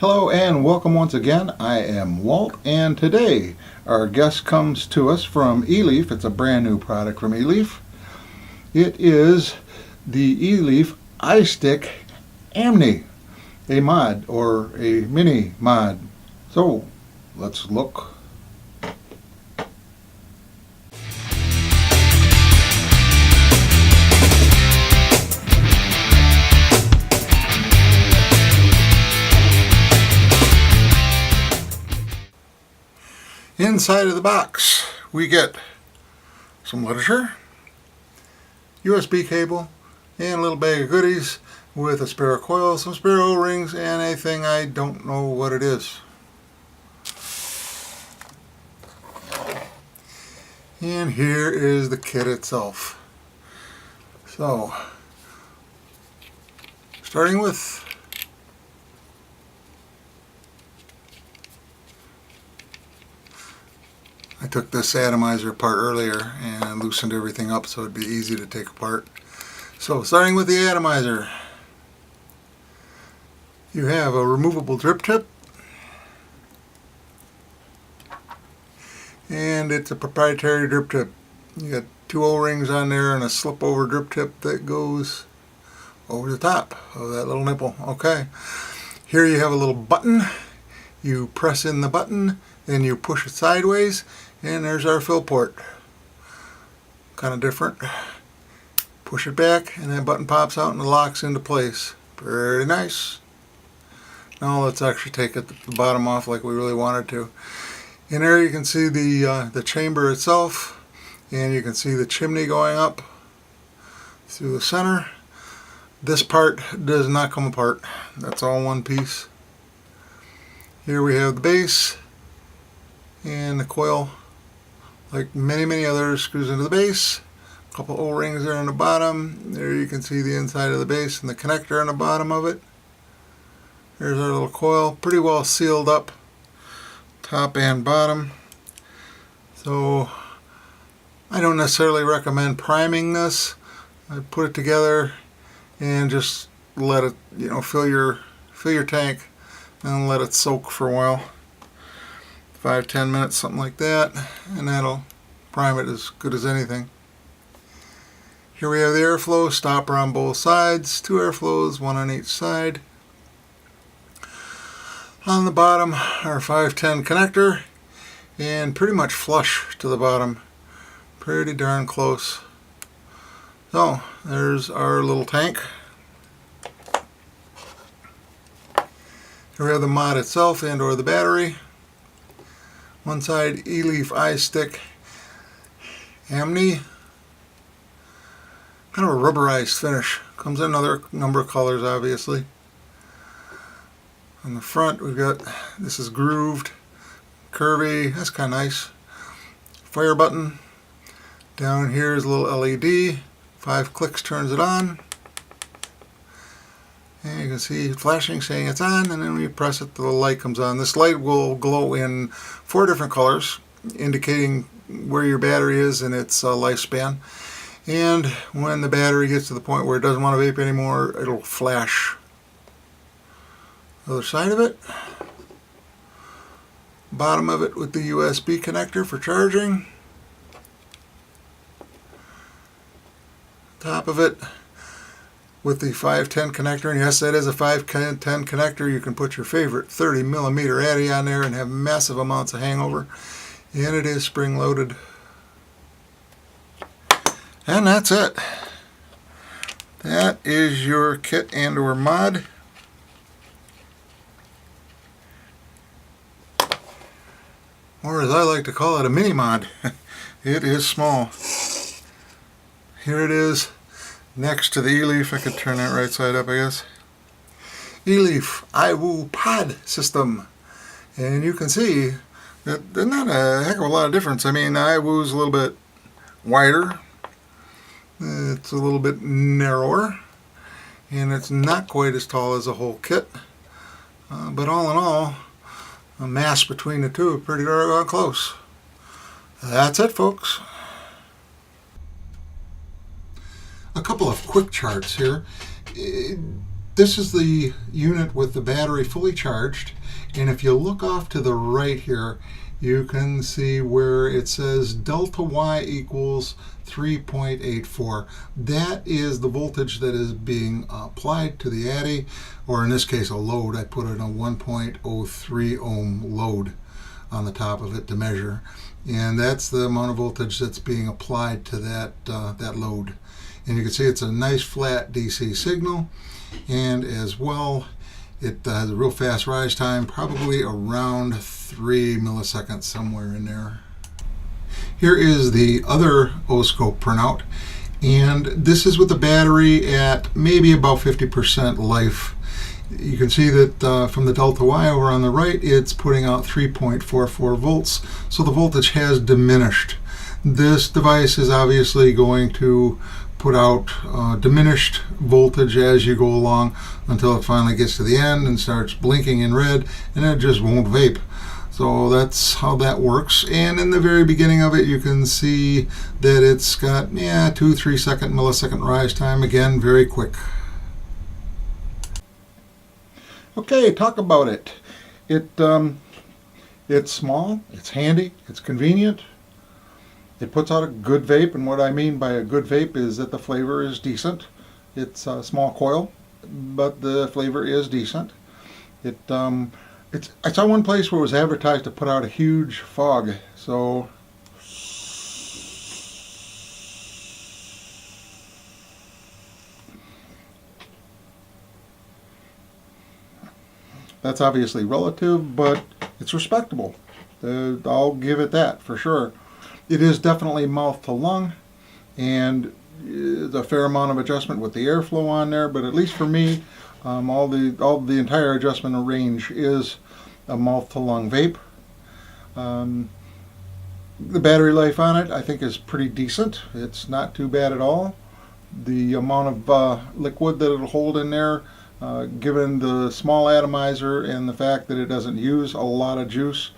Hello and welcome once again. I am Walt, and today our guest comes to us from Eleaf. It's a brand new product from Eleaf. It is the Eleaf iStick Amni, a mod or a mini mod. So let's look. Inside of the box we get some literature, USB cable, and a little bag of goodies with a spare coil, some spare O-rings, and a thing I don't know what it is. And here is the kit itself. So, starting with I took this atomizer apart earlier and loosened everything up so it'd be easy to take apart. So starting with the atomizer, you have a removable drip tip, and it's a proprietary drip tip. You got two O-rings on there and a slip over drip tip that goes over the top of that little nipple. Okay, here you have a little button. You press in the button, then you push it sideways, and there's our fill port. Kind of different. Push it back and that button pops out and it locks into place. Pretty nice. Now let's actually take the bottom off like we really wanted to. In there you can see the chamber itself, and you can see the chimney going up through the center. This part does not come apart. That's all one piece. Here we have the base, and the coil, like many others, screws into the base. A couple O-rings there on the bottom. There you can see the inside of the base and the connector on the bottom of it. There's our little coil, pretty well sealed up, top and bottom. So I don't necessarily recommend priming this. I put it together and just let it, fill your tank and let it soak for a while. 5-10 minutes, something like that, and that'll prime it as good as anything. Here we have the airflow stopper on both sides, two airflows, one on each side. On the bottom, our 510 connector, and pretty much flush to the bottom, pretty darn close. So there's our little tank. Here we have the mod itself and or the battery. One side, Eleaf iStick Amni. Kind of a rubberized finish. Comes in another number of colors, obviously. On the front, we've got, this is grooved, curvy, that's kind of nice. Fire button. Down here is a little LED. 5 clicks turns it on. And you can see it flashing saying it's on, and then when you press it, the light comes on. This light will glow in 4 different colors, indicating where your battery is in its lifespan. And when the battery gets to the point where it doesn't want to vape anymore, it'll flash. The other side of it, bottom of it with the USB connector for charging. Top of it with the 510 connector, and yes, that is a 510 connector. You can put your favorite 30mm Addy on there and have massive amounts of hangover, and it is spring loaded. And that's it. That is your kit and or mod. Or as I like to call it, a mini mod. It is small. Here it is next to the Eleaf. I could turn that right side up, I guess. Eleaf iWoo pod system. And you can see that there's not a heck of a lot of difference. I mean, the iWoo's a little bit wider. It's a little bit narrower. And it's not quite as tall as the whole kit. But all in all, a mass between the two, pretty darn close. That's it, folks. A couple of quick charts here. This is the unit with the battery fully charged, and if you look off to the right here, you can see where it says delta Y equals 3.84. That is the voltage that is being applied to the Addy, or in this case a load. I put in a 1.03 ohm load on the top of it to measure, and that's the amount of voltage that's being applied to that load. And you can see it's a nice flat DC signal, and as well it has a real fast rise time, probably around 3 milliseconds, somewhere in there. Here is the other oscilloscope printout, and this is with the battery at maybe about 50% life. You can see that from the delta Y over on the right, it's putting out 3.44 volts, so the voltage has diminished. This device is obviously going to put out diminished voltage as you go along until it finally gets to the end and starts blinking in red, and it just won't vape. So that's how that works. And in the very beginning of it, you can see that it's got 2-3 millisecond rise time. Again, very quick. Okay, talk about it. It's small, it's handy, it's convenient. It puts out a good vape, and what I mean by a good vape is that the flavor is decent. It's a small coil, but the flavor is decent. I saw one place where it was advertised to put out a huge fog, so that's obviously relative, but it's respectable. I'll give it that for sure. It is definitely mouth to lung, and there's a fair amount of adjustment with the airflow on there, but at least for me, all the entire adjustment range is a mouth to lung vape. The battery life on it I think is pretty decent. It's not too bad at all. The amount of liquid that it'll hold in there, given the small atomizer and the fact that it doesn't use a lot of juice,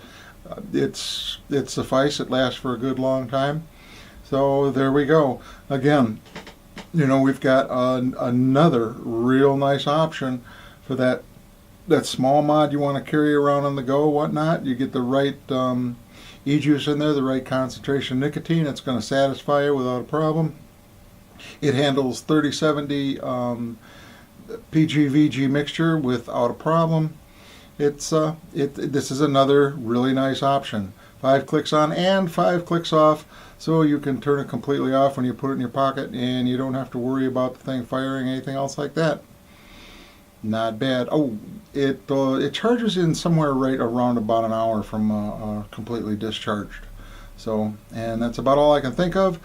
it's suffice. It lasts for a good long time. So there we go. Again, we've got another real nice option for that small mod you want to carry around on the go, whatnot. You get the right e-juice in there, the right concentration of nicotine. It's going to satisfy you without a problem. It handles 3070 PG-VG mixture without a problem. This is another really nice option. 5 clicks on and 5 clicks off, so you can turn it completely off when you put it in your pocket, and you don't have to worry about the thing firing, anything else like that. Not bad. Oh, it charges in somewhere right around about an hour from completely discharged. So, and that's about all I can think of.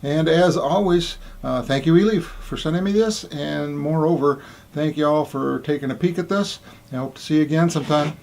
And as always, thank you, Eleaf, for sending me this, and moreover, thank you all for taking a peek at this. I hope to see you again sometime.